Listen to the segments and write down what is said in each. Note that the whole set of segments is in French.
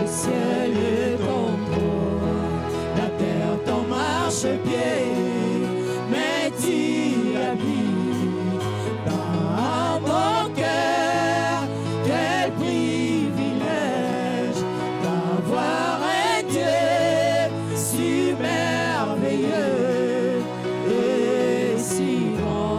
ciel est ton trône, la terre ton marchepied, mais tu habites dans mon cœur. Quel privilège d'avoir un Dieu si merveilleux et si grand.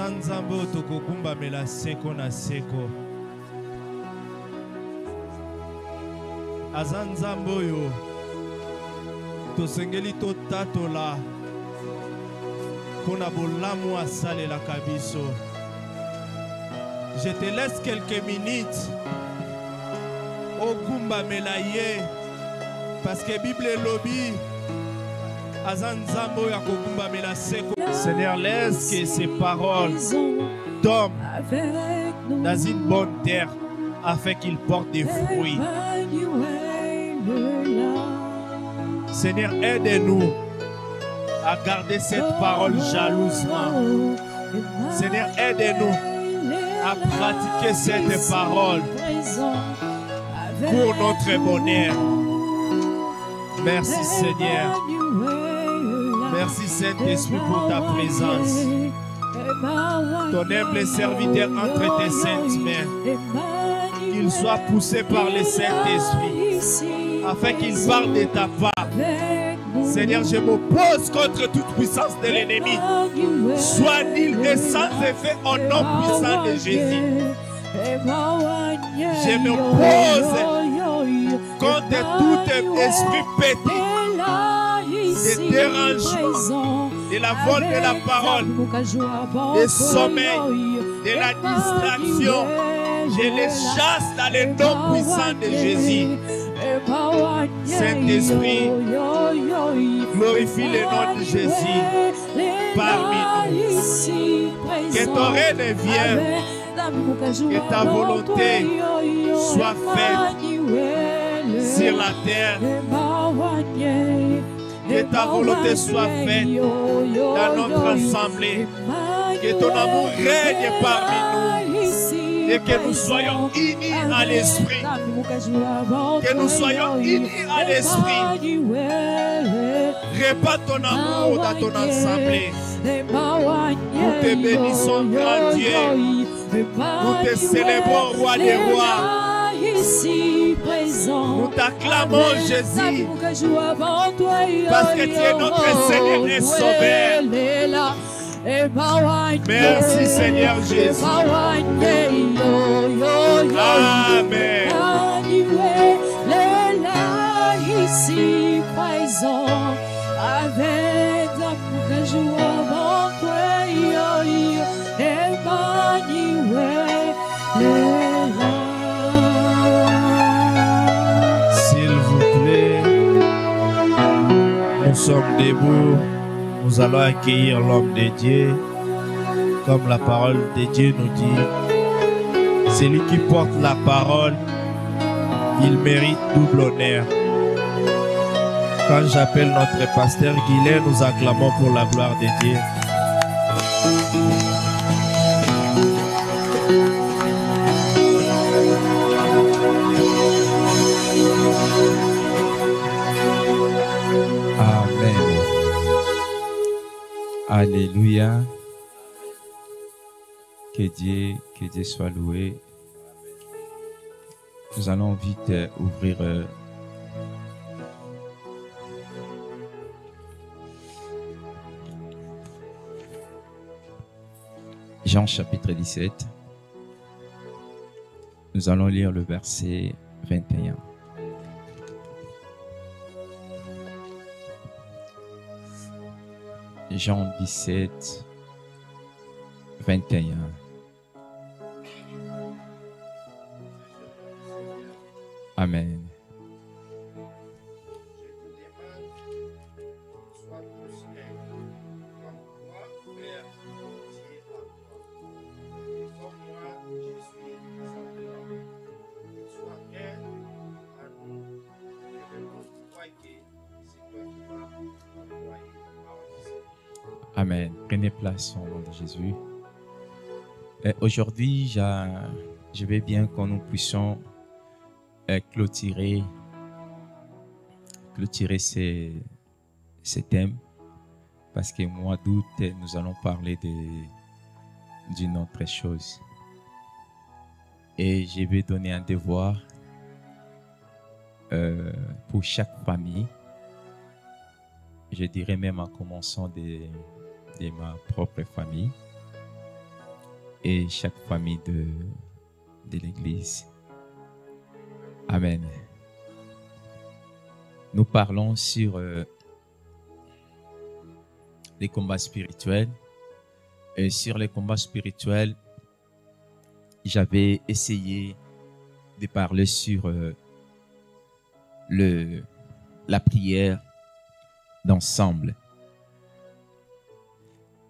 Azanzambo tokokumba mela seko na seko. Azanzambo yo tosengeli totatola pona bolamu asale la kabiso. Je te laisse quelques minutes okumba mela ye parce que Bible lobby Azanzambo ya kokumba mela seko. Seigneur, laisse que ces paroles tombent dans une bonne terre afin qu'ils portent des fruits. Seigneur, aide-nous à garder cette parole jalousement. Seigneur, aide-nous à pratiquer cette parole pour notre bonheur. Merci Seigneur. Merci Saint-Esprit pour ta présence. Ton humble serviteur entre tes saintes mains. Qu'il soit poussé par le Saint-Esprit afin qu'il parle de ta part. Seigneur, je m'oppose contre toute puissance de l'ennemi. Sois nul et sans effet au nom puissant de Jésus. Je m'oppose contre tout esprit pété, de dérangement, de la vol de la parole, de sommeil, de la distraction. Je les chasse dans le nom puissant de Jésus. Saint-Esprit, glorifie le nom de Jésus parmi nous. Que ton règne vienne, que ta volonté soit faite sur la terre. Que ta volonté soit faite dans notre assemblée. Que ton amour règne parmi nous. Et que nous soyons unis à l'esprit. Que nous soyons unis à l'esprit. Répand ton amour dans ton assemblée. Nous te bénissons, grand Dieu. Nous te célébrons, roi des rois. Nous t'acclamons, Jésus, parce que tu es notre Seigneur et Sauveur. Merci Seigneur Jésus. Amen. Ici présent avec l'amour que je vois avant toi, Emmanuel. S'il vous plaît, nous sommes debout. Nous allons accueillir l'homme de Dieu, comme la parole de Dieu nous dit. Celui qui porte la parole, il mérite double honneur. Quand j'appelle notre pasteur Guilain, nous acclamons pour la gloire de Dieu. Amen. Alléluia. Que Dieu soit loué. Nous allons vite ouvrir Jean chapitre 17. Nous allons lire le verset 21. Jean 17, 21. Amen. Amen. Prenez place au nom de Jésus. Aujourd'hui, je vais bien que nous puissions clôturer ces thèmes, parce que mois d'août, nous allons parler d'une autre chose. Et je vais donner un devoir pour chaque famille. Je dirais même en commençant de ma propre famille. et chaque famille de l'Église. Amen. Nous parlons sur les combats spirituels. Et sur les combats spirituels, j'avais essayé de parler sur la prière d'ensemble.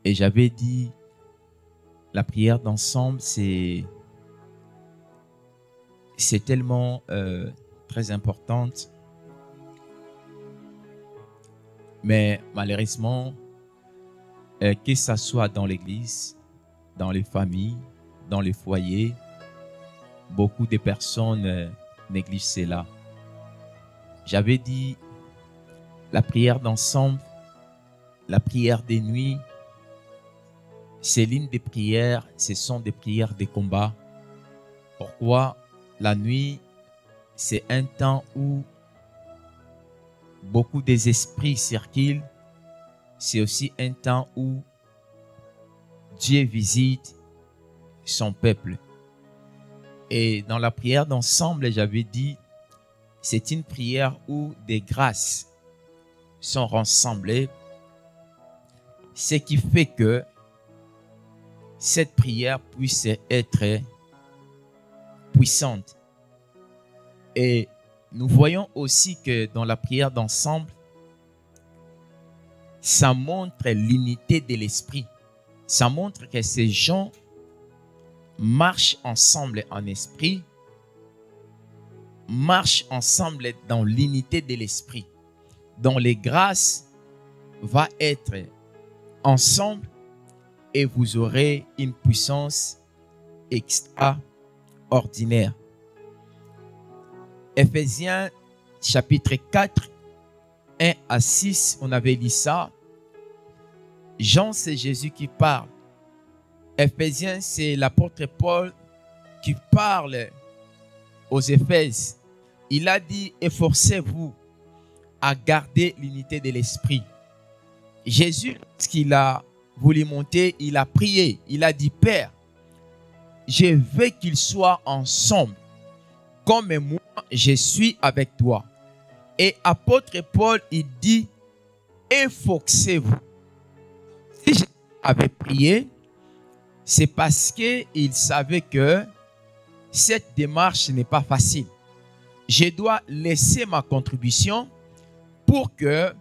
Et j'avais dit, la prière d'ensemble, c'est tellement très importante. Mais malheureusement, que ce soit dans l'église, dans les familles, dans les foyers, beaucoup de personnes négligent cela. J'avais dit, la prière d'ensemble, la prière des nuits, c'est l'une des prières, ce sont des prières de combat. Pourquoi? La nuit, c'est un temps où beaucoup des esprits circulent. C'est aussi un temps où Dieu visite son peuple. Et dans la prière d'ensemble, j'avais dit, c'est une prière où des grâces sont rassemblées. Ce qui fait que cette prière puisse être puissante. Et nous voyons aussi que dans la prière d'ensemble, ça montre l'unité de l'esprit. Ça montre que ces gens marchent ensemble en esprit, marchent ensemble dans l'unité de l'esprit, dont les grâces vont être ensemble et vous aurez une puissance extraordinaire. Ephésiens chapitre 4, 1 à 6, on avait lu ça. Jean, c'est Jésus qui parle. Ephésiens, c'est l'apôtre Paul qui parle aux Éphèses. Il a dit, efforcez-vous à garder l'unité de l'esprit. Jésus, lorsqu'il a voulu monter, il a prié. Il a dit, Père, je veux qu'ils soient ensemble, comme moi, je suis avec toi. Et apôtre Paul, il dit, efforcez-vous. Si Jésus avait prié, c'est parce qu'il savait que cette démarche n'est pas facile. Je dois laisser ma contribution pour que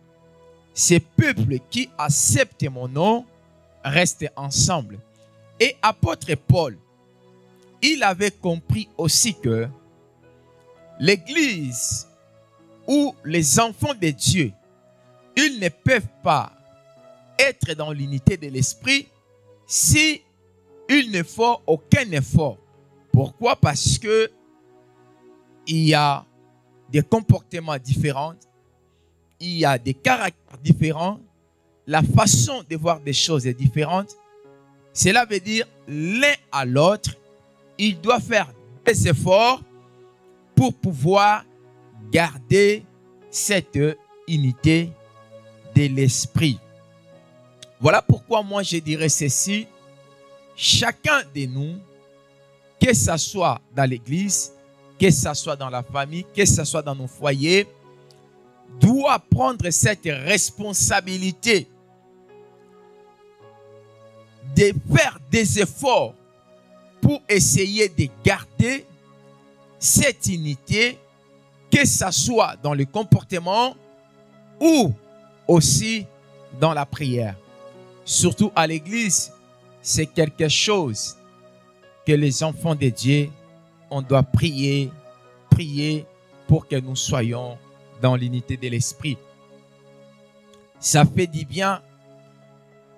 ces peuples qui acceptent mon nom restent ensemble. Et apôtre Paul, il avait compris aussi que l'Église ou les enfants de Dieu, ils ne peuvent pas être dans l'unité de l'esprit si ils ne font aucun effort. Pourquoi? Parce que il y a des comportements différents, il y a des caractères différents, la façon de voir des choses est différente. Cela veut dire l'un à l'autre, il doit faire des efforts pour pouvoir garder cette unité de l'esprit. Voilà pourquoi moi je dirais ceci. Chacun de nous, que ce soit dans l'église, que ce soit dans la famille, que ce soit dans nos foyers, doit prendre cette responsabilité de faire des efforts pour essayer de garder cette unité, que ce soit dans le comportement ou aussi dans la prière. Surtout à l'église, c'est quelque chose que les enfants de Dieu, on doit prier pour que nous soyons dans l'unité de l'esprit. Ça fait du bien.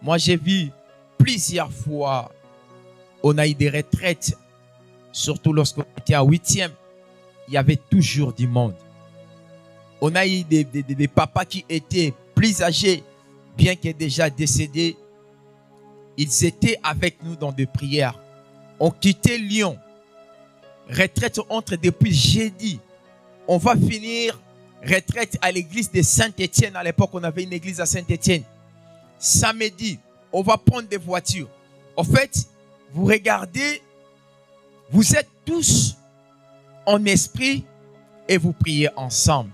Moi, j'ai vu plusieurs fois, on a eu des retraites, surtout lorsqu'on était en 8e, il y avait toujours du monde. On a eu des papas qui étaient plus âgés, bien que déjà décédés. Ils étaient avec nous dans des prières. On quittait Lyon. Retraite entre depuis jeudi. On va finir retraite à l'église de Saint-Étienne. À l'époque, on avait une église à Saint-Étienne. Samedi, on va prendre des voitures. En fait, vous regardez, vous êtes tous en esprit et vous priez ensemble.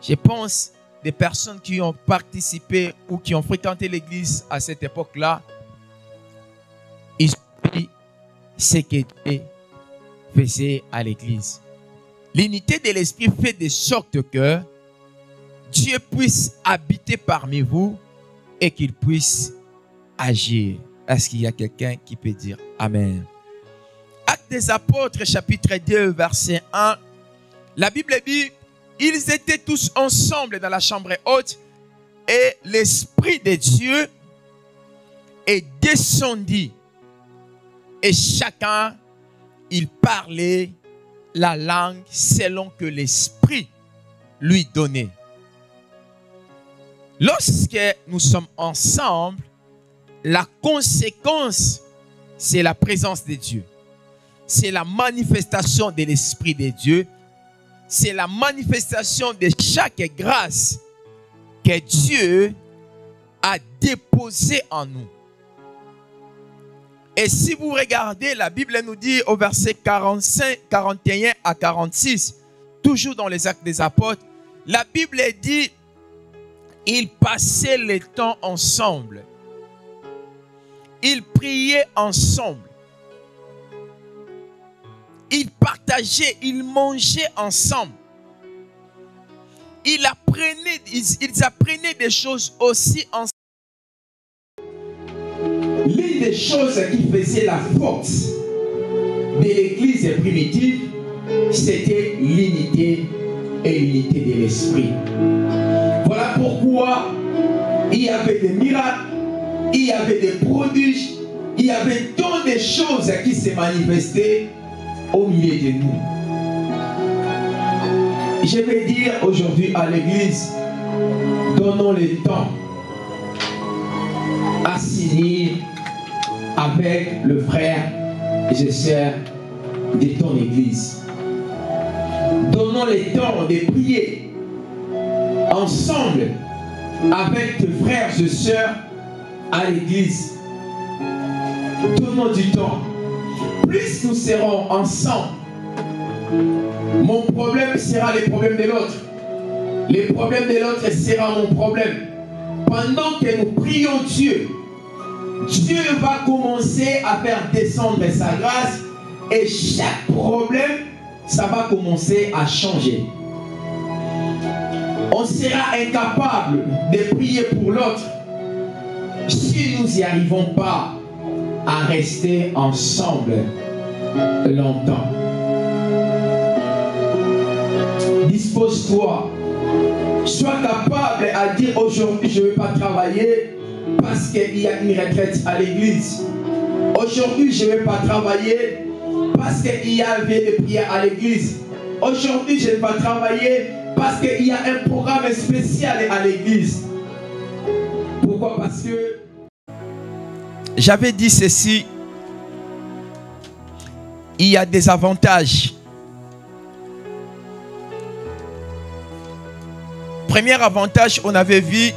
Je pense des personnes qui ont participé ou qui ont fréquenté l'église à cette époque-là, ils ont vu ce que Dieu faisait à l'église. L'unité de l'esprit fait de sorte que Dieu puisse habiter parmi vous et qu'il puisse agir. Est-ce qu'il y a quelqu'un qui peut dire Amen? Actes des Apôtres, chapitre 2, verset 1. La Bible dit, ils étaient tous ensemble dans la chambre haute et l'Esprit de Dieu est descendu. Et chacun, il parlait la langue selon que l'Esprit lui donnait. Lorsque nous sommes ensemble, la conséquence, c'est la présence de Dieu. C'est la manifestation de l'Esprit de Dieu. C'est la manifestation de chaque grâce que Dieu a déposée en nous. Et si vous regardez, la Bible nous dit au verset 45, 41 à 46, toujours dans les Actes des Apôtres, la Bible dit, ils passaient le temps ensemble. Ils priaient ensemble. Ils partageaient, ils mangeaient ensemble. Ils apprenaient des choses aussi ensemble. L'une des choses qui faisait la force de l'église primitive, c'était l'unité et l'unité de l'esprit. Voilà pourquoi il y avait des miracles, il y avait des prodiges, il y avait tant de choses qui se manifestaient au milieu de nous. Je vais dire aujourd'hui à l'église, donnons le temps à s'unir avec le frère et les sœurs de ton église. Donnons le temps de prier ensemble avec tes frères et sœurs à l'église. Donnons du temps. Plus nous serons ensemble, mon problème sera le problème de l'autre. Le problème de l'autre sera mon problème. Pendant que nous prions Dieu, Dieu va commencer à faire descendre sa grâce et chaque problème, ça va commencer à changer. On sera incapable de prier pour l'autre si nous n'y arrivons pas à rester ensemble longtemps. Dispose-toi. Sois capable à dire aujourd'hui je ne vais pas travailler parce qu'il y a une retraite à l'église. Aujourd'hui je ne vais pas travailler parce qu'il y a un veillée de prière à l'église. Aujourd'hui je ne vais pas travailler parce qu'il y a un programme spécial à l'église. Pourquoi? Parce que j'avais dit ceci, il y a des avantages. Premier avantage, on avait vu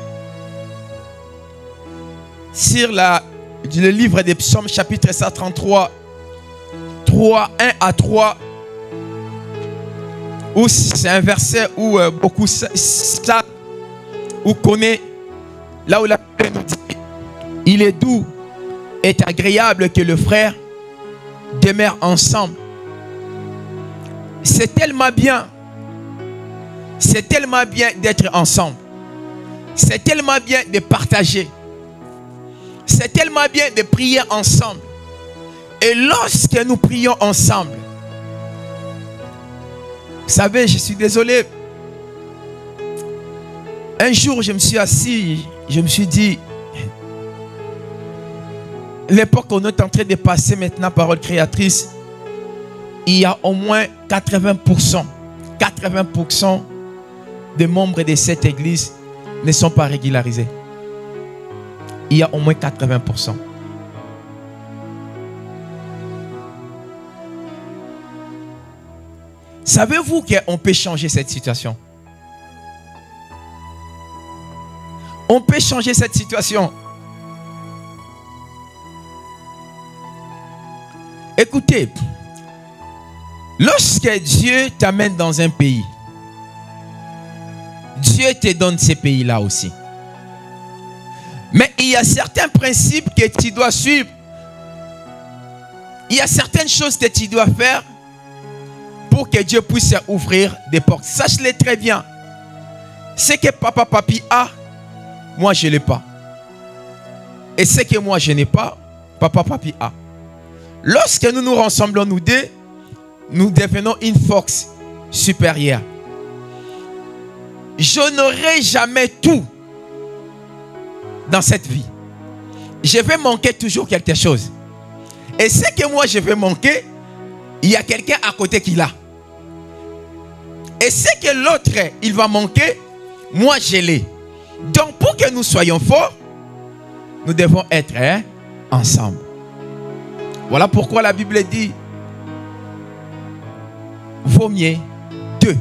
sur le livre des Psaumes, chapitre 133, 3, 1 à 3, où c'est un verset où beaucoup savent ou connaissent, là où la Bible nous dit, il est doux et agréable que le frère demeure ensemble. C'est tellement bien. C'est tellement bien d'être ensemble. C'est tellement bien de partager. C'est tellement bien de prier ensemble. Et lorsque nous prions ensemble, vous savez, je suis désolé. Un jour, je me suis assis, je me suis dit, l'époque qu'on est en train de passer maintenant, parole créatrice, il y a au moins 80% des membres de cette église ne sont pas régularisés. Il y a au moins 80%. Savez-vous qu'on peut changer cette situation? On peut changer cette situation. Écoutez, lorsque Dieu t'amène dans un pays, Dieu te donne ces pays-là aussi. Mais il y a certains principes que tu dois suivre. Il y a certaines choses que tu dois faire pour que Dieu puisse ouvrir des portes. Sache-le très bien. Ce que papa, papi a, moi je ne l'ai pas. Et ce que moi je n'ai pas, papa, papi a. Lorsque nous nous rassemblons nous deux, nous devenons une force supérieure. Je n'aurai jamais tout dans cette vie. Je vais manquer toujours quelque chose. Et ce que moi je vais manquer, il y a quelqu'un à côté qui l'a. Et ce que l'autre il va manquer, moi je l'ai. Donc pour que nous soyons forts, nous devons être ensemble. Voilà pourquoi la Bible dit, vaut mieux deux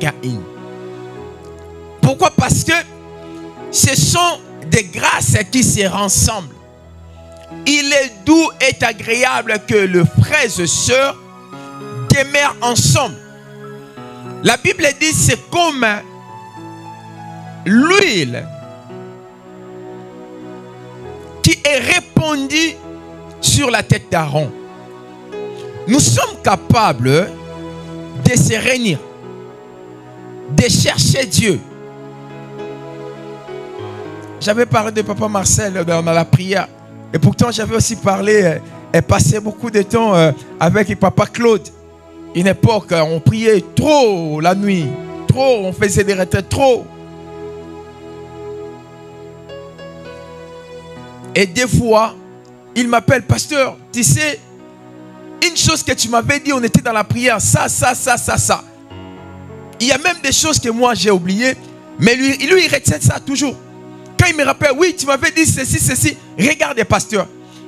qu'un. Pourquoi? Parce que ce sont des grâces qui se rassemblent. Il est doux et agréable que les frères et sœurs demeurent ensemble. La Bible dit c'est comme l'huile qui est répandue sur la tête d'Aaron. Nous sommes capables de se réunir, de chercher Dieu. J'avais parlé de Papa Marcel dans la prière. Et pourtant, j'avais aussi parlé et passé beaucoup de temps avec Papa Claude. Une époque, on priait trop la nuit. Trop, on faisait des retraites, trop. Et des fois, il m'appelle, pasteur, tu sais, une chose que tu m'avais dit, on était dans la prière, ça. Il y a même des choses que moi j'ai oubliées, mais lui il retient ça toujours. Quand il me rappelle, oui, tu m'avais dit ceci, regarde, pasteur.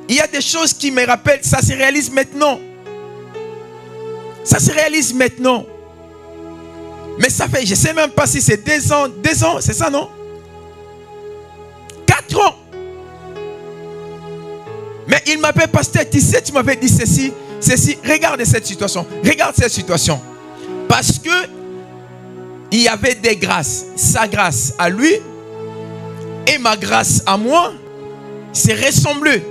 Il y a des choses qui me rappellent, ça se réalise maintenant. Ça se réalise maintenant. Mais ça fait, je ne sais même pas si c'est 2 ans, c'est ça, non? 4 ans. Mais il m'appelle, pasteur, tu sais, tu m'avais dit ceci, regarde cette situation, Parce que il y avait des grâces, sa grâce à lui et ma grâce à moi, c'est ressemblé.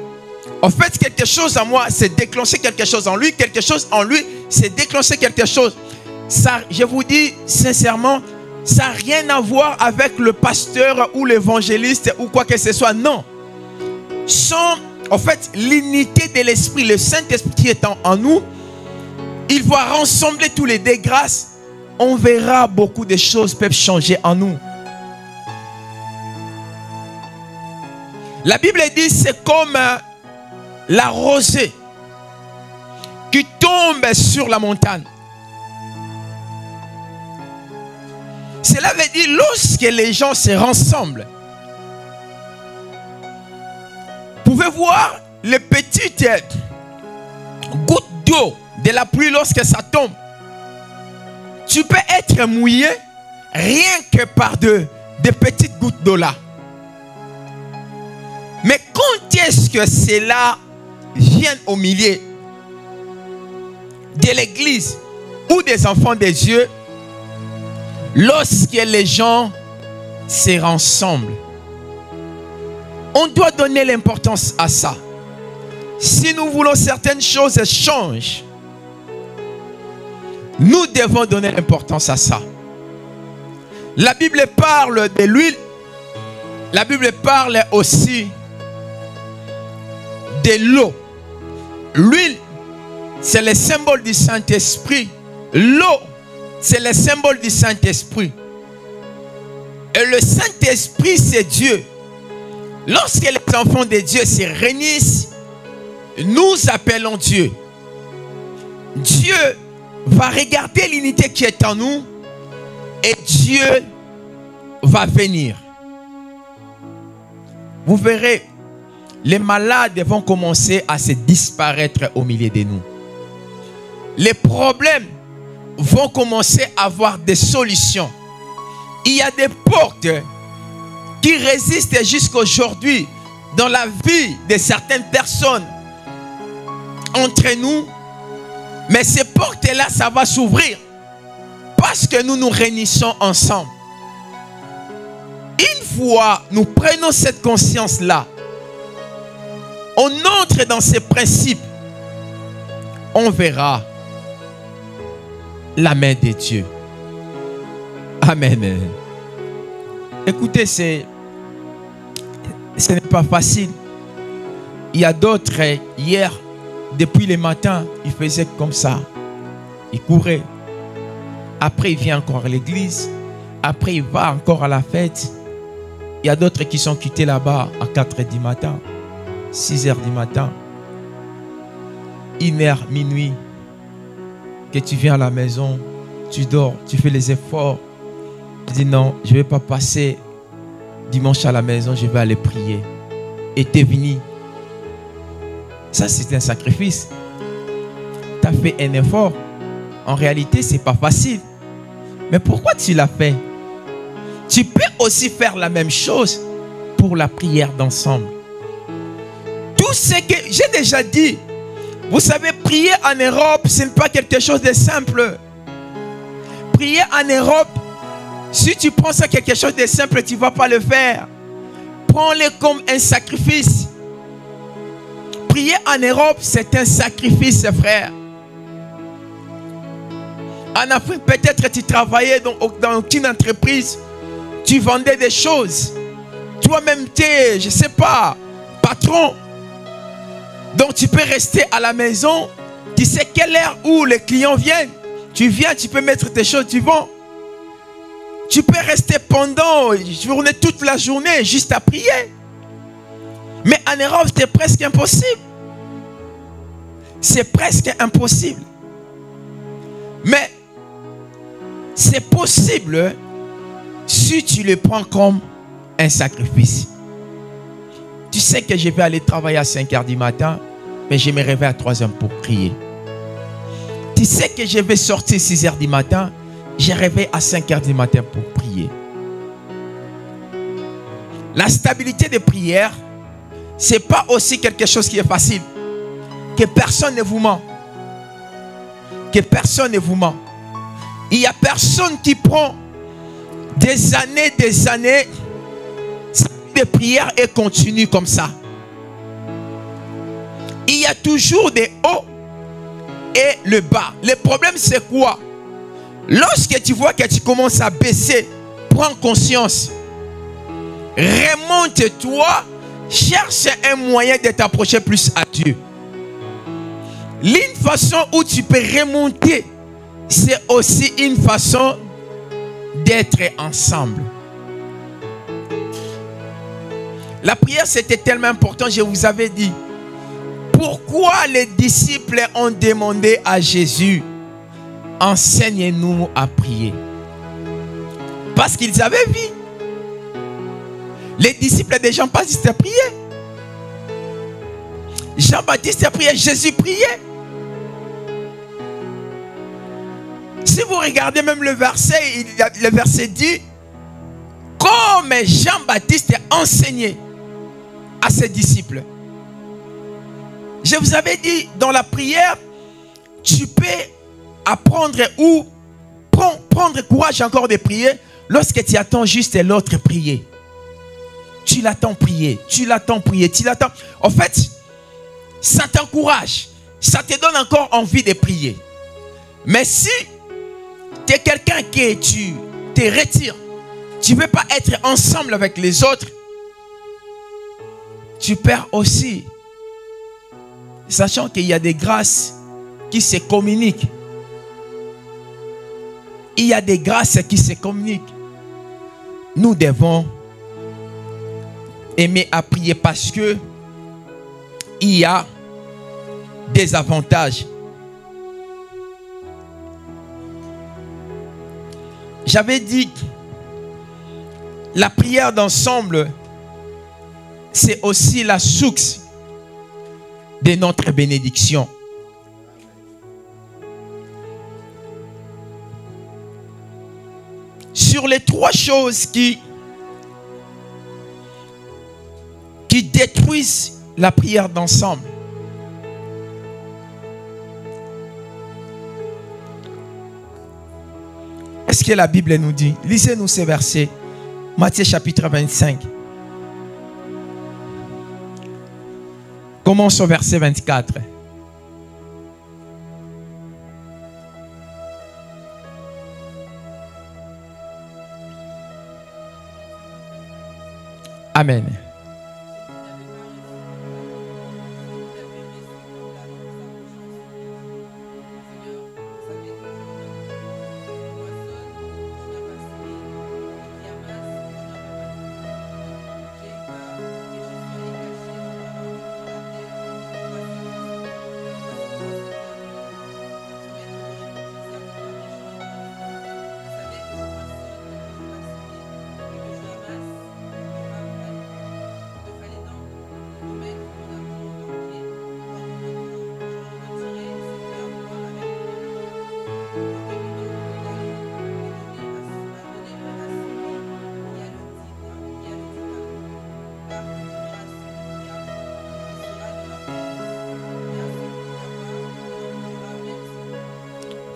En fait, quelque chose à moi, c'est déclencher quelque chose en lui. Quelque chose en lui, c'est déclencher quelque chose. Ça, je vous dis sincèrement, ça n'a rien à voir avec le pasteur ou l'évangéliste ou quoi que ce soit. Non. En fait, l'unité de l'esprit, le Saint-Esprit qui est en nous, il va rassembler tous les deux grâces. On verra beaucoup de choses peuvent changer en nous. La Bible dit c'est comme la rosée qui tombe sur la montagne. Cela veut dire lorsque les gens se rassemblent, vous pouvez voir les petites gouttes d'eau de la pluie lorsque ça tombe. Tu peux être mouillé rien que par des petites gouttes d'eau là. Mais quand est-ce que cela vient au milieu de l'église ou des enfants de Dieu? Lorsque les gens se rassemblent. On doit donner l'importance à ça. Si nous voulons certaines choses changent, nous devons donner l'importance à ça. La Bible parle de l'huile. La Bible parle aussi de l'eau. L'huile, c'est le symbole du Saint-Esprit. L'eau, c'est le symbole du Saint-Esprit. Et le Saint-Esprit, c'est Dieu. Lorsque les enfants de Dieu se réunissent, nous appelons Dieu. Dieu va regarder l'unité qui est en nous et Dieu va venir. Vous verrez, les malades vont commencer à se disparaître au milieu de nous. Les problèmes vont commencer à avoir des solutions. Il y a des portes qui résistent jusqu'à aujourd'hui dans la vie de certaines personnes. entre nous, mais ces portes-là, ça va s'ouvrir parce que nous nous réunissons ensemble. Une fois nous prenons cette conscience-là, on entre dans ces principes, on verra la main de Dieu. Amen. Écoutez, ce n'est pas facile. Il y a d'autres, hier, depuis le matin, ils faisaient comme ça. Ils couraient. Après, il vient encore à l'église. Après, il va encore à la fête. Il y a d'autres qui sont quittés là-bas à 4h du matin, 6h du matin, 1h, minuit. Que tu viens à la maison, tu dors, tu fais les efforts. Tu dis non, je ne vais pas passer dimanche à la maison, je vais aller prier. Et tu es venu. Ça, c'est un sacrifice. Tu as fait un effort. En réalité, ce n'est pas facile. Mais pourquoi tu l'as fait? Tu peux aussi faire la même chose pour la prière d'ensemble. Tout ce que j'ai déjà dit, vous savez, prier en Europe, ce n'est pas quelque chose de simple. Prier en Europe, si tu prends ça quelque chose de simple, tu ne vas pas le faire. Prends-le comme un sacrifice. Prier en Europe, c'est un sacrifice, frère. En Afrique, peut-être tu travaillais dans une entreprise, tu vendais des choses. Toi-même, tu es, je ne sais pas, patron. Donc tu peux rester à la maison. Tu sais quelle heure où les clients viennent. Tu viens, tu peux mettre tes choses, tu vends. Tu peux rester pendant toute la journée juste à prier. Mais en Europe, c'est presque impossible. C'est presque impossible. Mais c'est possible si tu le prends comme un sacrifice. Tu sais que je vais aller travailler à 5h du matin, mais je me réveille à 3h pour prier. Tu sais que je vais sortir à 6h du matin, je réveille à 5h du matin pour prier. La stabilité de prière, ce n'est pas aussi quelque chose qui est facile. Que personne ne vous ment. Que personne ne vous ment. Il n'y a personne qui prend des années de prière et continue comme ça. Il y a toujours des hauts et le bas. Le problème, c'est quoi? Lorsque tu vois que tu commences à baisser, prends conscience. Remonte-toi. Cherche un moyen de t'approcher plus à Dieu. L'une façon où tu peux remonter, c'est aussi une façon d'être ensemble. La prière, c'était tellement important, je vous avais dit. Pourquoi les disciples ont demandé à Jésus, enseigne-nous à prier? Parce qu'ils avaient vu. Les disciples de Jean-Baptiste priaient. Jean-Baptiste priait, Jésus priait. Si vous regardez même le verset dit, comme Jean-Baptiste enseignait à ses disciples. Je vous avais dit, dans la prière, tu peux apprendre ou prendre courage encore de prier lorsque tu attends juste l'autre prier. Tu l'attends prier, tu l'attends prier, tu l'attends. En fait, ça t'encourage, ça te donne encore envie de prier. Mais si tu es quelqu'un qui tu te retires, tu ne veux pas être ensemble avec les autres, tu perds aussi. Sachant qu'il y a des grâces qui se communiquent. Il y a des grâces qui se communiquent. Nous devons aimer à prier parce que il y a des avantages. J'avais dit la prière d'ensemble, c'est aussi la source de notre bénédiction. Sur les trois choses qui détruisent la prière d'ensemble, Qu'est-ce que la Bible nous dit? Lisez-nous ces versets. Matthieu chapitre 25. Commence au verset 24. Amen.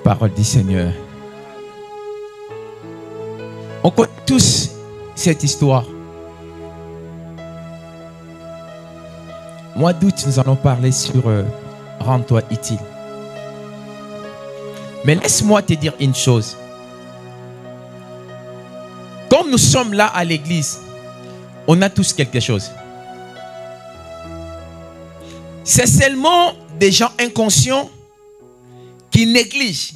Parole du Seigneur. On connaît tous cette histoire. Mois d'août, nous allons parler sur Rends-toi utile. Mais laisse-moi te dire une chose. Comme nous sommes là à l'église, on a tous quelque chose. C'est seulement des gens inconscients qui néglige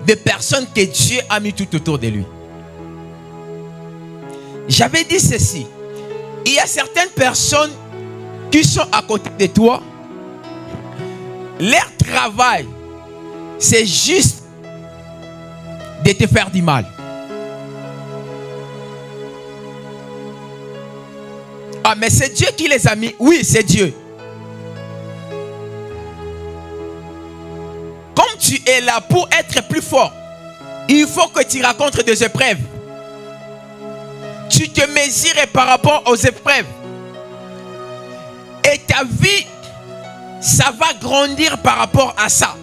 des personnes que Dieu a mis tout autour de lui. J'avais dit ceci. Il y a certaines personnes qui sont à côté de toi. Leur travail, c'est juste de te faire du mal. Ah, mais c'est Dieu qui les a mis. Oui, c'est Dieu. Comme tu es là pour être plus fort, il faut que tu rencontres des épreuves. Tu te mesures par rapport aux épreuves. Et ta vie, ça va grandir par rapport à ça.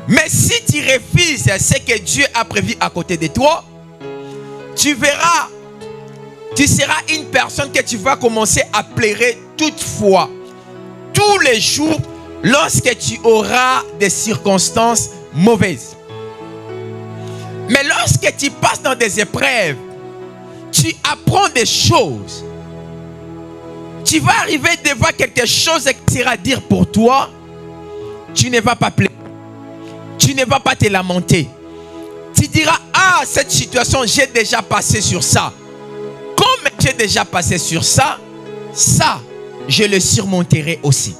Mais si tu refuses ce que Dieu a prévu à côté de toi, tu verras, tu seras une personne que tu vas commencer à pleurer toutefois, tous les jours, lorsque tu auras des circonstances mauvaises. Mais lorsque tu passes dans des épreuves, tu apprends des choses. Tu vas arriver devant quelque chose qui sera dire pour toi, tu ne vas pas pleurer. Tu ne vas pas te lamenter. Tu diras, ah, cette situation, j'ai déjà passé sur ça. Comme j'ai déjà passé sur ça, ça, je le surmonterai aussi.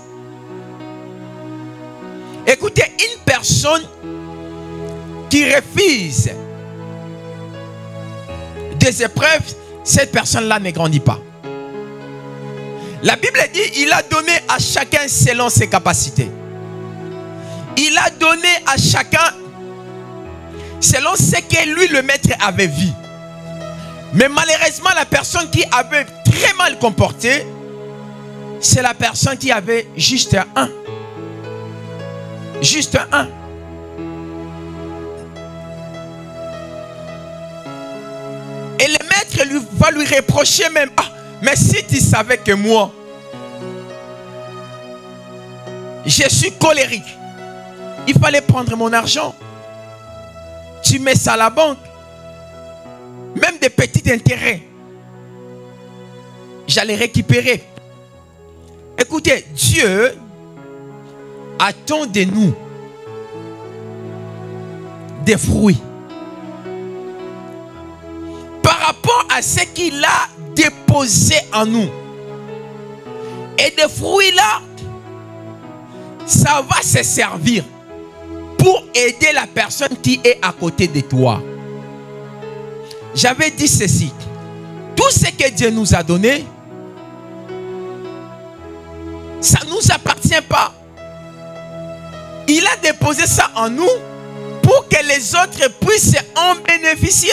Écoutez, une personne qui refuse des épreuves, cette personne-là ne grandit pas. La Bible dit, il a donné à chacun selon ses capacités. Il a donné à chacun selon ce que lui, le maître, avait vu. Mais malheureusement, la personne qui avait très mal comporté, c'est la personne qui avait juste un. Juste un. Et le maître va lui reprocher même, ah, mais si tu savais que moi, je suis colérique, il fallait prendre mon argent. Tu mets ça à la banque. Même des petits intérêts. J'allais récupérer. Écoutez, Dieu attend de nous des fruits. Par rapport à ce qu'il a déposé en nous. Et des fruits là, ça va se servir pour aider la personne qui est à côté de toi. J'avais dit ceci. Tout ce que Dieu nous a donné, ça ne nous appartient pas. Il a déposé ça en nous pour que les autres puissent en bénéficier.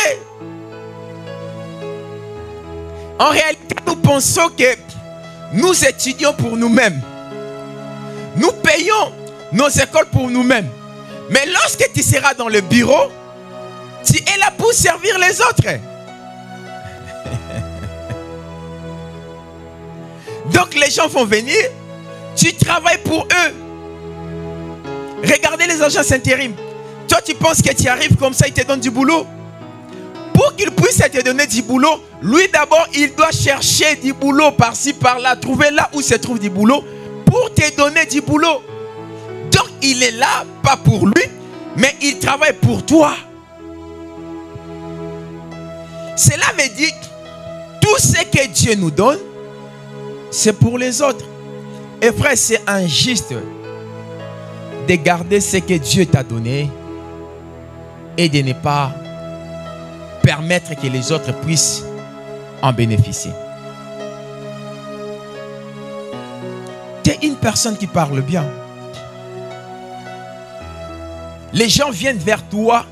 En réalité, nous pensons que nous étudions pour nous-mêmes. Nous payons nos écoles pour nous-mêmes. Mais lorsque tu seras dans le bureau, tu es là pour servir les autres. Donc les gens vont venir, tu travailles pour eux. Regardez les agences intérim. Toi, tu penses que tu arrives comme ça, ils te donnent du boulot. Pour qu'il puisse te donner du boulot, lui d'abord, il doit chercher du boulot par-ci, par-là, trouver là où se trouve du boulot pour te donner du boulot. Donc, il est là, pas pour lui, mais il travaille pour toi. Cela me dit, tout ce que Dieu nous donne, c'est pour les autres. Et frère, c'est injuste de garder ce que Dieu t'a donné et de ne pas permettre que les autres puissent en bénéficier. Tu es une personne qui parle bien. Les gens viennent vers toi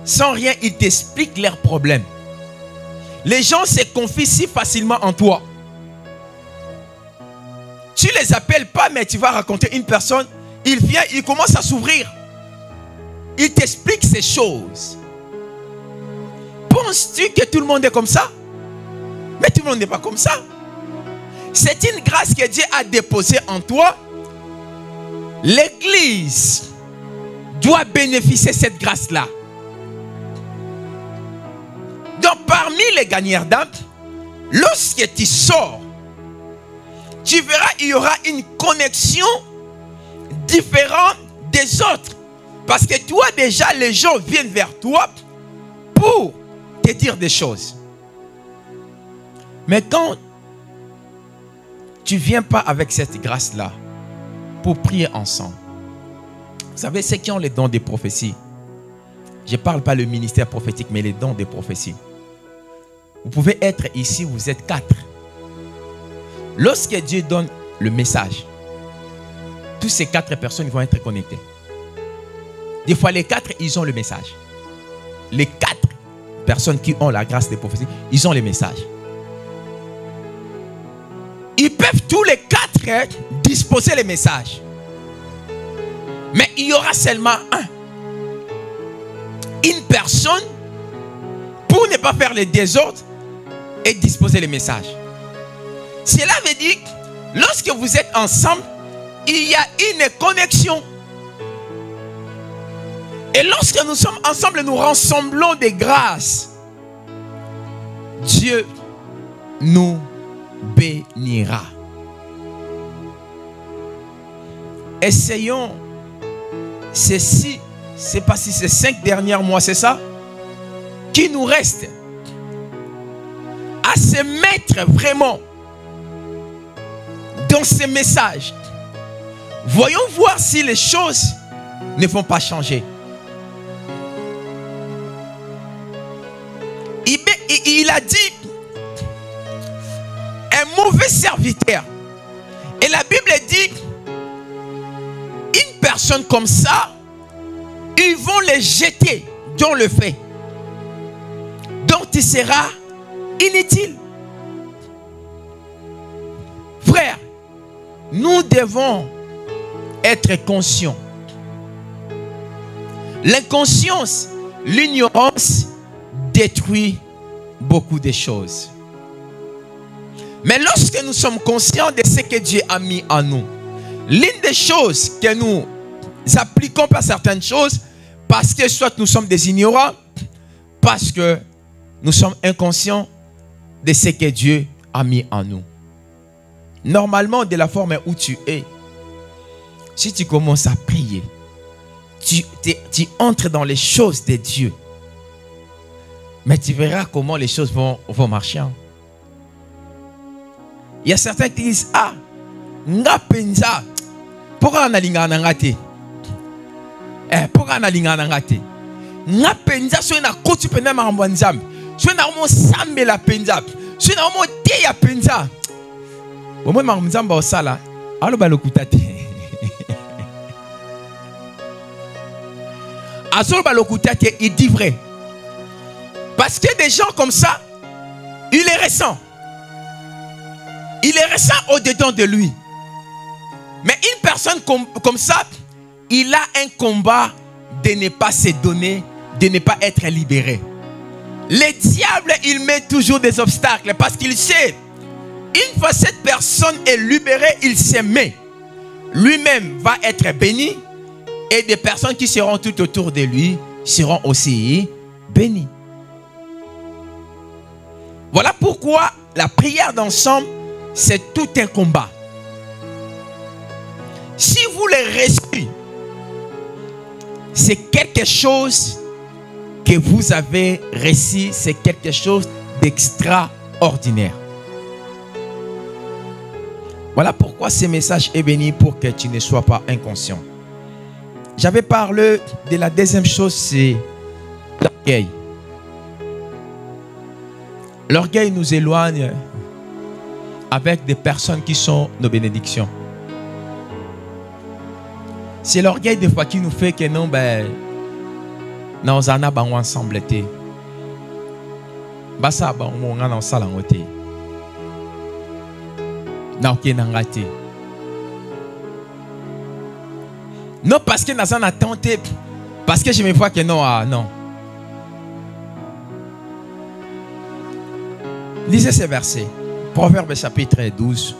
sans rien, ils t'expliquent leurs problèmes. Les gens se confient si facilement en toi. Tu les appelles pas, mais tu vas raconter une personne, il vient, il commence à s'ouvrir. Il t'explique ces choses. Penses-tu que tout le monde est comme ça? Mais tout le monde n'est pas comme ça. C'est une grâce que Dieu a déposée en toi. L'église doit bénéficier de cette grâce-là. Donc parmi les gagnants d'âme, lorsque tu sors, tu verras, il y aura une connexion différente des autres. Parce que toi déjà, les gens viennent vers toi pour te dire des choses. Mais quand tu ne viens pas avec cette grâce-là pour prier ensemble, vous savez, ceux qui ont les dons des prophéties, je ne parle pas le ministère prophétique, mais les dons des prophéties. Vous pouvez être ici, vous êtes 4. Lorsque Dieu donne le message, tous ces 4 personnes vont être connectées. Des fois, les 4, ils ont le message. Les 4 personnes qui ont la grâce des prophéties, ils ont le message. Ils peuvent tous les 4 disposer les messages. Mais il y aura seulement une personne pour ne pas faire les désordres et disposer les messages. Cela veut dire que lorsque vous êtes ensemble, il y a une connexion. Et lorsque nous sommes ensemble, nous rassemblons des grâces. Dieu nous bénira. Essayons ceci, c'est pas si ces 5 derniers mois, c'est ça, qui nous reste à se mettre vraiment dans ces messages. Voyons voir si les choses ne vont pas changer. Il a dit un mauvais serviteur. Et la Bible dit une personne comme ça, ils vont les jeter dans le feu. Donc tu seras inutile. Frère, nous devons être conscients. L'inconscience, l'ignorance détruit beaucoup de choses. Mais lorsque nous sommes conscients de ce que Dieu a mis en nous, l'une des choses que nous appliquons pas certaines choses, parce que soit nous sommes des ignorants, parce que nous sommes inconscients de ce que Dieu a mis en nous. Normalement, de la forme où tu es, si tu commences à prier, tu entres dans les choses de Dieu. Mais tu verras comment les choses vont marcher. Il y a certains qui disent, ah, nga penza, pourquoi on a l'ingana ngate? Pourquoi on a l'ingana ngate? Nga penza, so na kotu pena marambwanzam, so na mo sambe la penza, so na mo te ya penza. Au moins marambwanzam ba osala, alo ba lokutate. Azol ba lokutate, il dit vrai. Parce que des gens comme ça, il est récent. Il est récent au-dedans de lui. Mais une personne comme ça, il a un combat de ne pas se donner, de ne pas être libéré. Le diable, il met toujours des obstacles parce qu'il sait, une fois cette personne est libérée, il se met. Lui-même va être béni et des personnes qui seront tout autour de lui seront aussi bénies. Voilà pourquoi la prière d'ensemble, c'est tout un combat. Si vous le recevez, c'est quelque chose que vous avez reçu, c'est quelque chose d'extraordinaire. Voilà pourquoi ce message est béni pour que tu ne sois pas inconscient. J'avais parlé de la deuxième chose, c'est l'orgueil. L'orgueil nous éloigne avec des personnes qui sont nos bénédictions. C'est l'orgueil des fois qui nous fait que non, nous en ensemble. Non, parce que nous avons tenté, parce que je me vois que non, non. Lisez ces versets. Proverbe chapitre 12.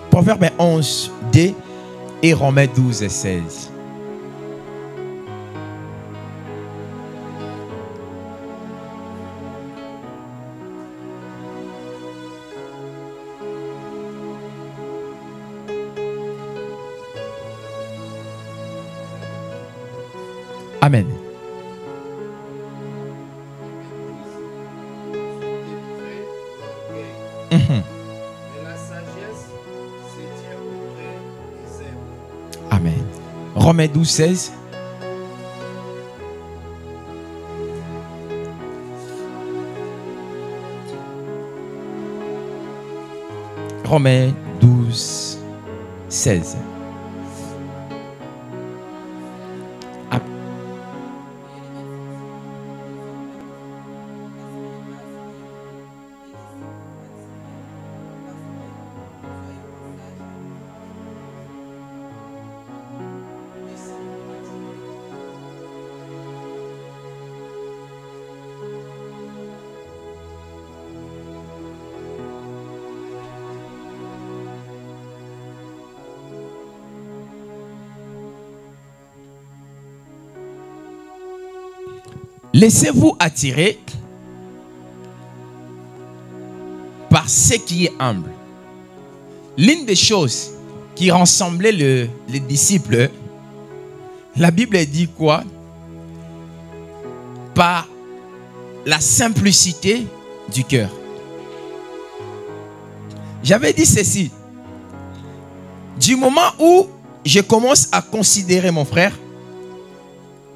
Proverbe 11, D et Romains 12 et 16. Amen. Amen. Romains 12, 16. Romains 12, 16. Laissez-vous attirer par ce qui est humble. L'une des choses qui rassemblait les disciples, la Bible dit quoi? Par la simplicité du cœur. J'avais dit ceci. Du moment où je commence à considérer mon frère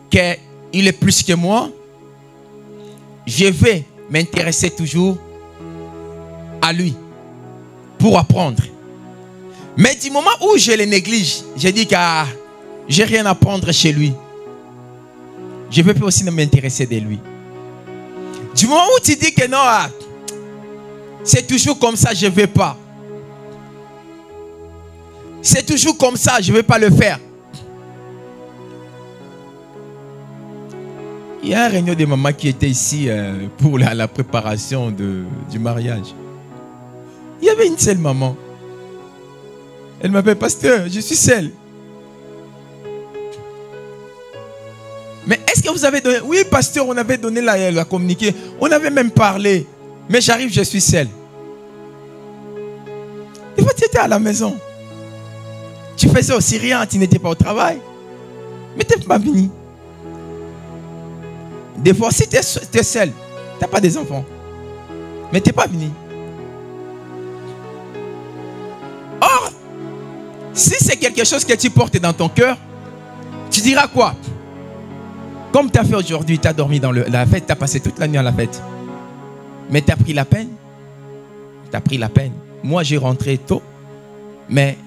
qu'il est plus que moi, je vais m'intéresser toujours à lui pour apprendre. Mais du moment où je le néglige, je dis que j'ai rien à apprendre chez lui, je ne vais pas aussi m'intéresser de lui. Du moment où tu dis que non, c'est toujours comme ça, je ne vais pas. C'est toujours comme ça, je ne vais pas le faire. Il y a un réunion de maman qui était ici pour la préparation du mariage. Il y avait une seule maman. Elle m'appelle pasteur, je suis seule. Mais est-ce que vous avez donné? Oui, pasteur, on avait donné la communiqué. On avait même parlé. Mais j'arrive, je suis seule. Des fois, tu étais à la maison. Tu faisais aussi rien, tu n'étais pas au travail. Mais tu n'es pas venu. Des fois, si tu es seul, tu n'as pas des enfants. Mais tu n'es pas venu. Or, si c'est quelque chose que tu portes dans ton cœur, tu diras quoi? Comme tu as fait aujourd'hui, tu as dormi dans la fête, tu as passé toute la nuit à la fête. Mais tu as pris la peine. Tu as pris la peine. Moi, j'ai rentré tôt. Mais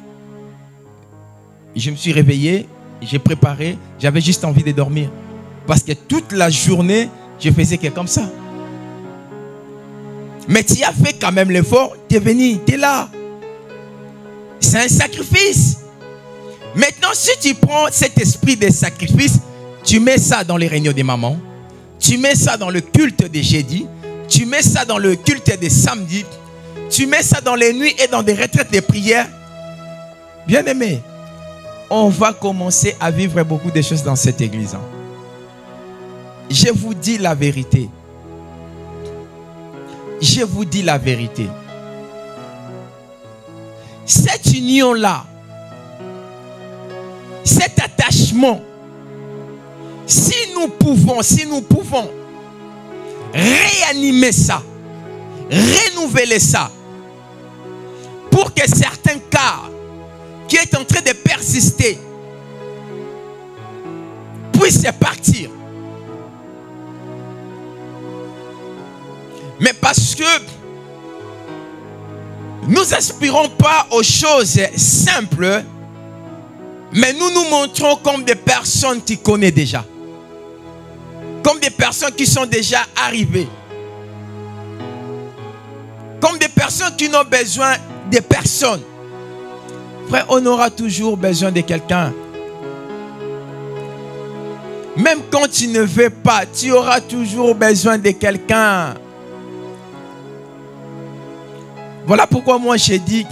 je me suis réveillé, j'ai préparé, j'avais juste envie de dormir. Parce que toute la journée, je faisais que comme ça. Mais tu as fait quand même l'effort, tu es venu, tu es là. C'est un sacrifice. Maintenant, si tu prends cet esprit de sacrifice, tu mets ça dans les réunions des mamans, tu mets ça dans le culte des jeudis, tu mets ça dans le culte des samedis, tu mets ça dans les nuits et dans des retraites de prière. Bien aimé, on va commencer à vivre beaucoup de choses dans cette église. Je vous dis la vérité. Je vous dis la vérité. Cette union-là, cet attachement, si nous pouvons réanimer ça, renouveler ça, pour que certains cas qui est en train de persister puissent partir. Mais parce que nous n'aspirons pas aux choses simples, mais nous nous montrons comme des personnes qui connaissent déjà. Comme des personnes qui sont déjà arrivées. Comme des personnes qui n'ont besoin de personne. Frère, on aura toujours besoin de quelqu'un. Même quand tu ne veux pas, tu auras toujours besoin de quelqu'un. Voilà pourquoi moi j'ai dit,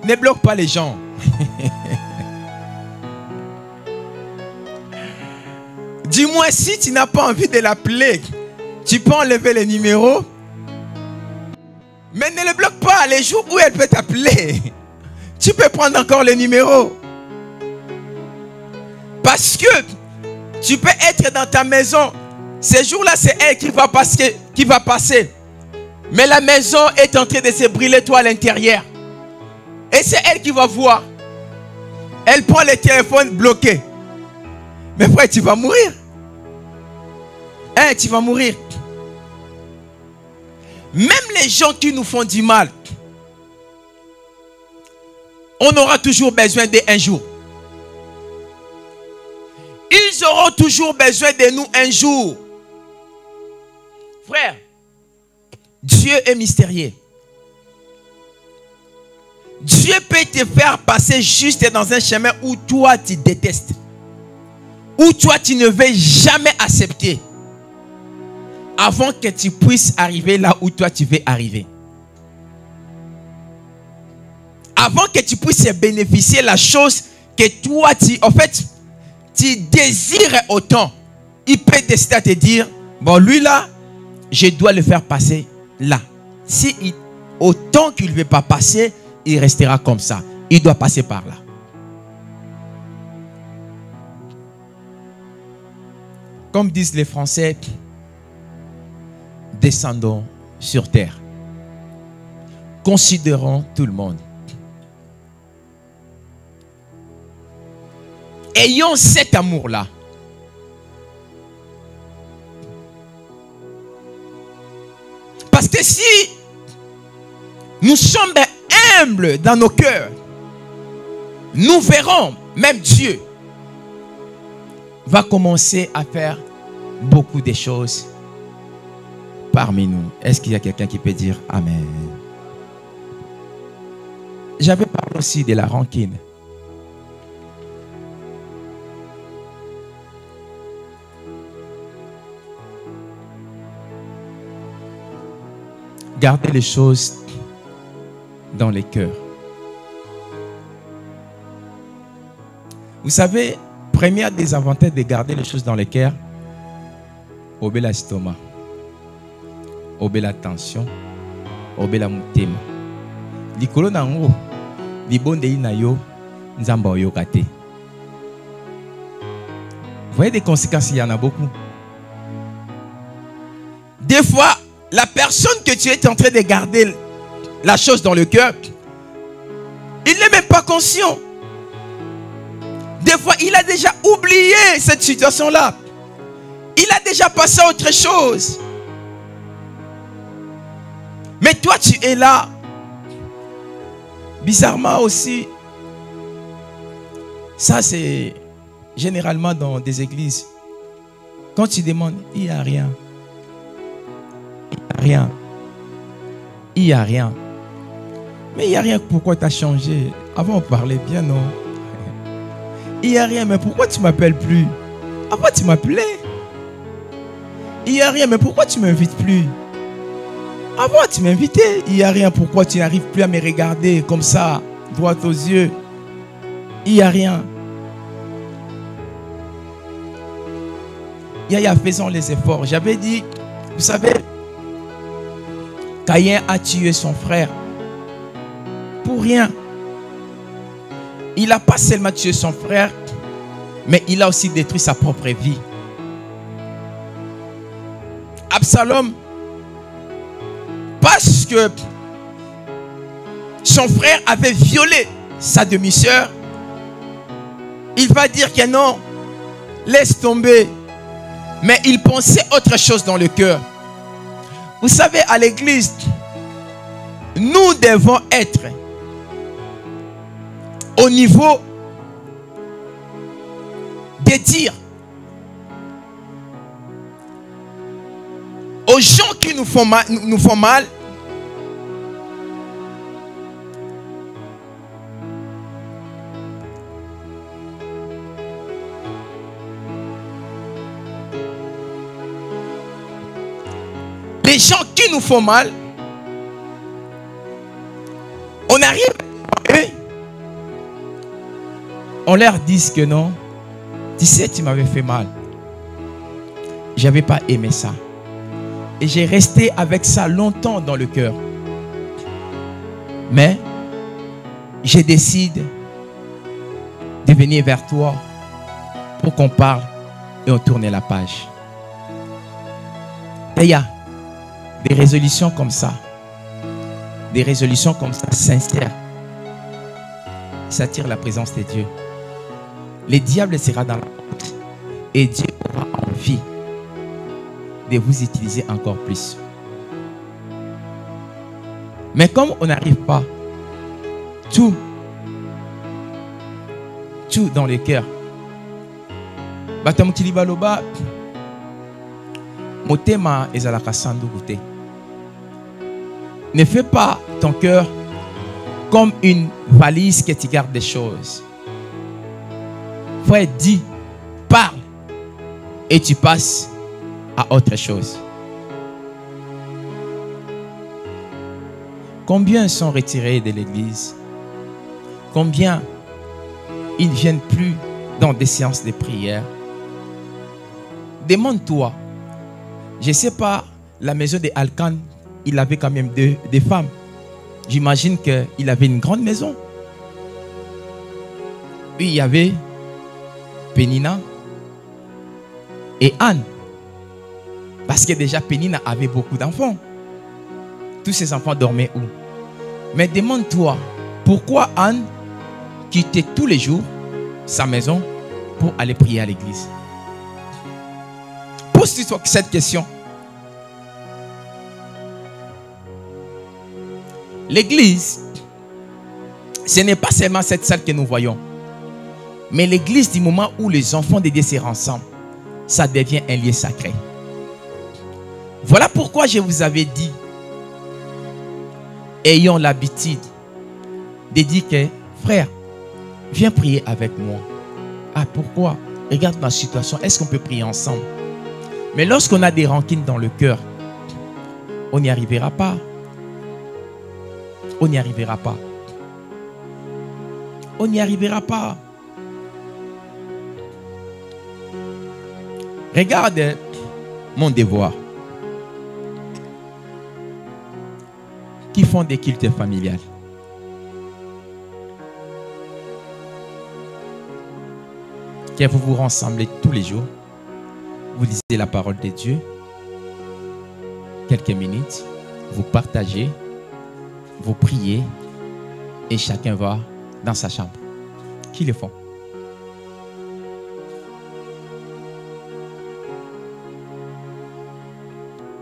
ne bloque pas les gens. Dis-moi, si tu n'as pas envie de l'appeler, tu peux enlever les numéros. Mais ne le bloque pas les jours où elle peut t'appeler. Tu peux prendre encore les numéros. Parce que tu peux être dans ta maison. Ces jours-là, c'est elle qui va passer. Mais la maison est en train de se brûler, toi, à l'intérieur. Et c'est elle qui va voir. Elle prend le téléphone bloqué. Mais frère, tu vas mourir. Hein, tu vas mourir. Même les gens qui nous font du mal, on aura toujours besoin d'eux un jour. Ils auront toujours besoin de nous un jour. Frère, Dieu est mystérieux. Dieu peut te faire passer juste dans un chemin où toi tu détestes. Où toi tu ne veux jamais accepter. Avant que tu puisses arriver là où toi tu veux arriver. Avant que tu puisses bénéficier la chose que toi tu désires autant. Il peut décider à te dire, bon lui là, je dois le faire passer là. Si autant qu'il ne veut pas passer, il restera comme ça. Il doit passer par là. Comme disent les Français, descendons sur terre. Considérons tout le monde. Ayons cet amour-là. Parce que si nous sommes humbles dans nos cœurs, nous verrons, même Dieu va commencer à faire beaucoup de choses parmi nous. Est-ce qu'il y a quelqu'un qui peut dire Amen? J'avais parlé aussi de la rancune. Gardez les choses dans les cœurs. Vous savez, premier désavantage de garder les choses dans les cœurs, obéir l'estomac, obéir la tension, obéir la mutema. Likolo nango, libonde inayo, nzamba oyokate. Vous voyez des conséquences, il y en a beaucoup. Des fois, la personne que tu es en train de garder la chose dans le cœur, il n'est même pas conscient. Des fois, il a déjà oublié cette situation-là. Il a déjà passé à autre chose. Mais toi, tu es là. Bizarrement aussi, ça c'est généralement dans des églises. Quand tu demandes, il n'y a rien. Il n'y a rien. Il n'y a rien. Mais il n'y a rien. Pourquoi tu as changé? Avant, on parlait bien, non? Il n'y a rien, mais pourquoi tu ne m'appelles plus? Avant, tu m'appelais. Il n'y a rien, mais pourquoi tu ne m'invites plus? Avant, tu m'invitais. Il n'y a rien, pourquoi tu n'arrives plus à me regarder comme ça, droit aux yeux? Il n'y a rien. Yaya, faisons les efforts. J'avais dit, vous savez, Caïn a tué son frère pour rien. Il n'a pas seulement tué son frère, mais il a aussi détruit sa propre vie. Absalom, parce que son frère avait violé sa demi-sœur, il va dire que non, laisse tomber. Mais il pensait autre chose dans le cœur. Vous savez, à l'église, nous devons être au niveau de dire aux gens qui nous font mal, les gens qui nous font mal, on arrive à eux, on leur dit que non, tu sais, tu m'avais fait mal. Je n'avais pas aimé ça. Et j'ai resté avec ça longtemps dans le cœur. Mais je décide de venir vers toi pour qu'on parle et on tourne la page. Et il y a des résolutions comme ça. Des résolutions comme ça, sincères. Ça attire la présence de Dieu. Le diable sera dans la honte. Et Dieu aura envie de vous utiliser encore plus. Mais comme on n'arrive pas, tout dans le cœur. Batamukili baloba, motema ezalaka sanduku. Ne fais pas ton cœur comme une valise que tu gardes des choses. Frère, dis, parle et tu passes à autre chose. Combien sont retirés de l'église? Combien ils ne viennent plus dans des séances de prière? Demande-toi. Je ne sais pas, la maison de Alcan, il avait quand même des femmes. J'imagine qu'il avait une grande maison. Puis il y avait Pénina et Anne. Parce que déjà Pénina avait beaucoup d'enfants. Tous ses enfants dormaient où? Mais demande-toi, pourquoi Anne quittait tous les jours sa maison pour aller prier à l'église? Pose-toi cette question. L'église, ce n'est pas seulement cette salle que nous voyons, mais l'église du moment où les enfants de Dieu se rassemblent, ça devient un lieu sacré. Voilà pourquoi je vous avais dit, ayons l'habitude de dire que, frère, viens prier avec moi. Ah, pourquoi? Regarde ma situation, est-ce qu'on peut prier ensemble? Mais lorsqu'on a des rancines dans le cœur, on n'y arrivera pas. On n'y arrivera pas. On n'y arrivera pas. Regarde mon devoir. Qui font des cultes familiales. Que vous vous rassemblez tous les jours. Vous lisez la parole de Dieu. Quelques minutes. Vous partagez. Vous priez. Et chacun va dans sa chambre. Qui le font?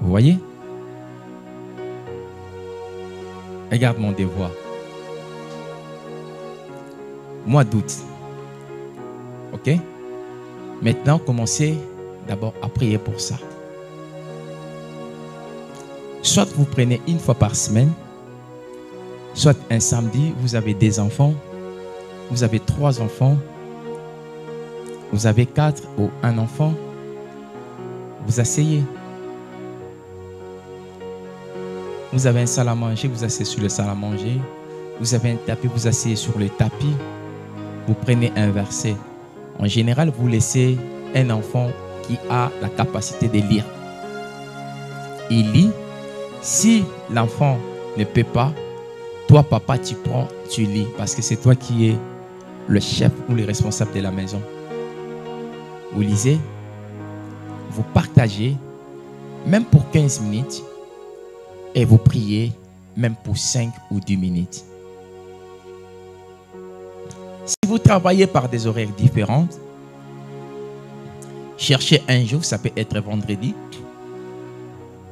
Vous voyez? Regarde mon devoir. Mois d'août. Ok? Maintenant, commencez d'abord à prier pour ça. Soit vous prenez une fois par semaine, soit un samedi, vous avez des enfants, vous avez 3 enfants, vous avez 4 ou 1 enfant, vous asseyez. Vous avez un salle à manger, vous asseyez sur le salle à manger. Vous avez un tapis, vous asseyez sur le tapis. Vous prenez un verset. En général, vous laissez un enfant qui a la capacité de lire. Il lit. Si l'enfant ne peut pas, toi, papa, tu prends, tu lis. Parce que c'est toi qui es le chef ou le responsable de la maison. Vous lisez, vous partagez, même pour 15 minutes, et vous priez, même pour 5 ou 10 minutes. Si vous travaillez par des horaires différents, cherchez un jour, ça peut être vendredi,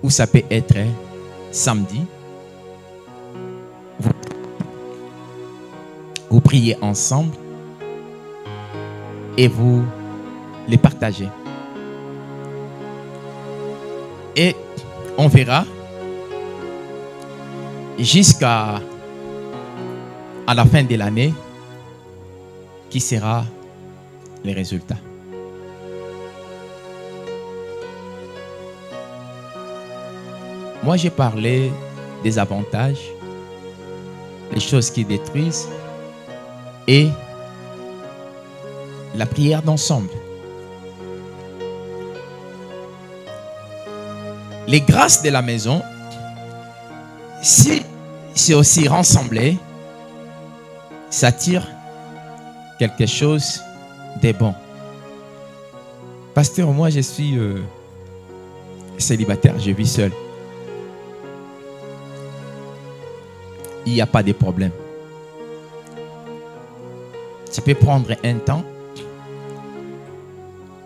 ou ça peut être samedi. Vous priez ensemble et vous les partagez. Et on verra jusqu'à la fin de l'année qui sera les résultats. Moi, j'ai parlé des avantages, les choses qui détruisent et la prière d'ensemble. Les grâces de la maison, si c'est aussi rassemblé, ça tire quelque chose de bon. Pasteur, moi je suis célibataire, je vis seul. Il n'y a pas de problème. Tu peux prendre un temps,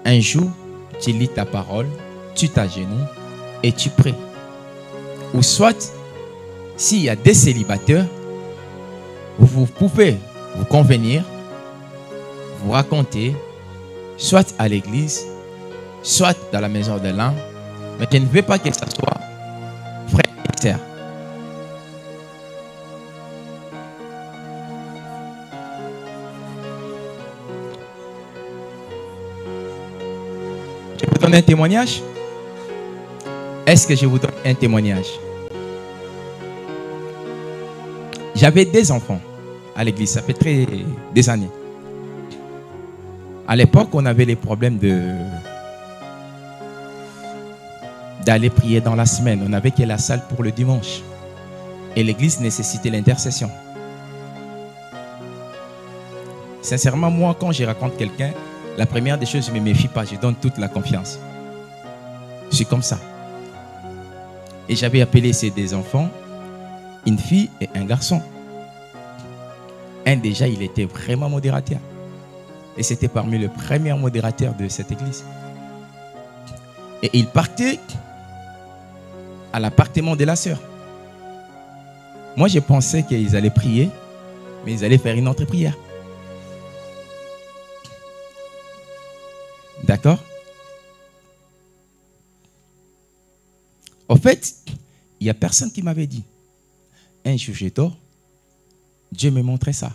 un jour, tu lis ta parole, tu t'agenouilles et tu pries. Ou soit, s'il y a des célibataires, vous pouvez vous convenir, vous raconter, soit à l'église, soit dans la maison de l'un, mais je ne veux pas que ça soit frère et sœur. Je vous donne un témoignage? Est-ce que je vous donne un témoignage? J'avais des enfants à l'église, ça fait des années. À l'époque, on avait les problèmes d'aller prier dans la semaine. On n'avait que la salle pour le dimanche. Et l'église nécessitait l'intercession. Sincèrement, moi, quand je raconte quelqu'un, la première des choses, je ne me méfie pas, je donne toute la confiance. Je suis comme ça. Et j'avais appelé ces deux enfants, une fille et un garçon. Un déjà, il était vraiment modérateur. Et c'était parmi les premiers modérateurs de cette église. Et il partait à l'appartement de la sœur. Moi, je pensais qu'ils allaient prier, mais ils allaient faire une autre prière. D'accord? En fait, il n'y a personne qui m'avait dit. Un jour, je dors, Dieu me montrait ça.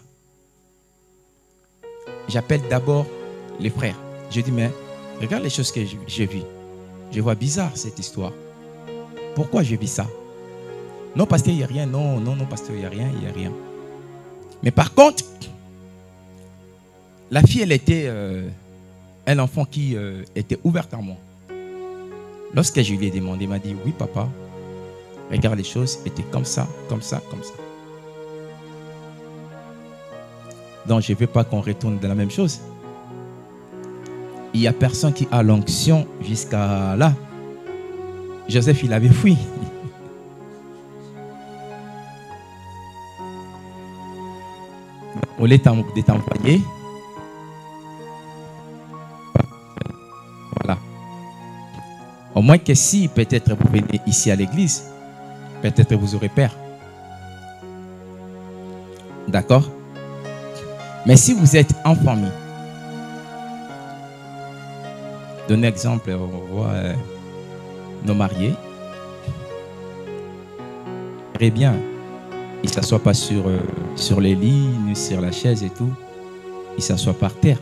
J'appelle d'abord les frères. Je dis, mais regarde les choses que j'ai vues. Je vois bizarre cette histoire. Pourquoi je vis ça? Non, pasteur, il n'y a rien. Non, pasteur, il n'y a rien, il n'y a rien. Mais par contre, la fille, elle était un enfant qui était ouverte en moi. Lorsque je lui ai demandé, il m'a dit, oui, papa, regarde les choses étaient comme ça, comme ça, comme ça. Donc, je ne veux pas qu'on retourne dans la même chose. Il n'y a personne qui a l'onction jusqu'à là. Joseph, il avait fui. Au lieu de t'envoyer, voilà. Au moins que si peut-être vous venez ici à l'église, peut-être vous aurez peur. D'accord? Mais si vous êtes en famille, donnez exemple, on voit nos mariés. Très bien. Ils ne s'assoient pas sur les lits, ni sur la chaise et tout. Il s'assoit par terre.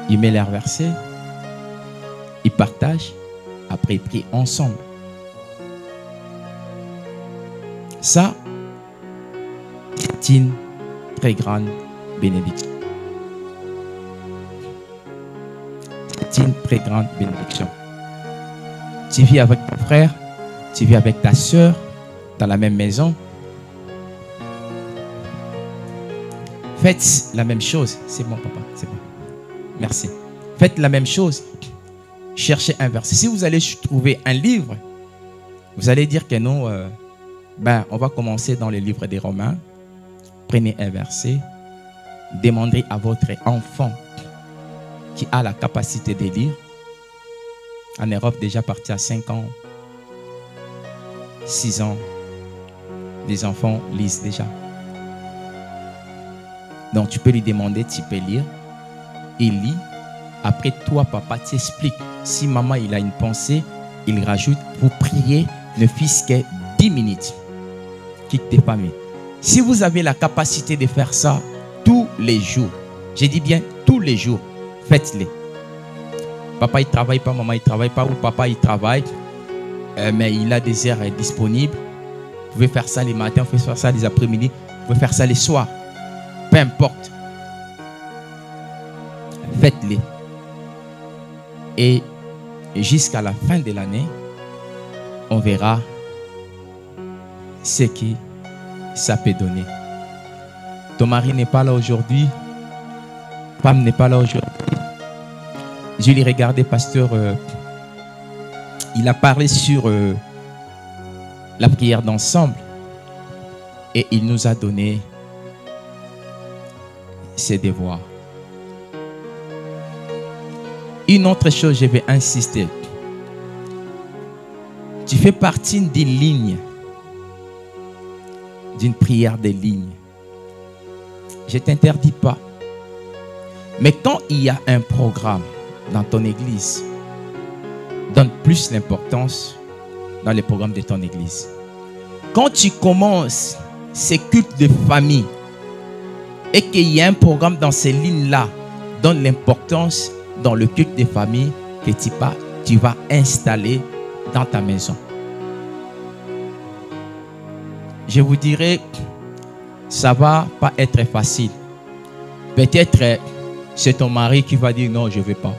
Il met leurs versets. Il partage. Après, ils prient ensemble. Ça, c'est une très grande bénédiction. C'est une très grande bénédiction. Tu vis avec ton frère, tu vis avec ta soeur dans la même maison. Faites la même chose. C'est bon, papa, c'est bon. Merci. Faites la même chose. Cherchez un verset. Si vous allez trouver un livre, vous allez dire que non, on va commencer dans le livre des Romains. Prenez un verset. Demandez à votre enfant qui a la capacité de lire. En Europe, déjà parti à 5 ans, 6 ans, les enfants lisent déjà. Donc, tu peux lui demander, tu peux lire. Il lit. Après, toi, papa, tu expliques. Si maman, il a une pensée, il rajoute, vous priez, ne fût-ce que 10 minutes. Quitte tes familles. Si vous avez la capacité de faire ça tous les jours, je dis bien tous les jours, faites-les. Papa, il ne travaille pas, maman, il ne travaille pas, ou papa, il travaille, mais il a des heures disponibles. Vous pouvez faire ça les matins, vous pouvez faire ça les après-midi, vous pouvez faire ça les soirs. Peu importe. Faites-les. Et jusqu'à la fin de l'année, on verra ce que ça peut donner. Ton mari n'est pas là aujourd'hui. Femme n'est pas là aujourd'hui. Je l'ai regardé, pasteur. Il a parlé sur la prière d'ensemble. Et il nous a donné ses devoirs. Une autre chose, je vais insister. Tu fais partie d'une ligne, d'une prière de ligne. Je ne t'interdis pas. Mais quand il y a un programme dans ton église, donne plus d'importance dans les programmes de ton église. Quand tu commences ces cultes de famille et qu'il y a un programme dans ces lignes-là, donne l'importance dans le culte de famille que tu vas installer dans ta maison. Je vous dirais, ça ne va pas être facile. Peut-être c'est ton mari qui va dire non, je ne veux pas.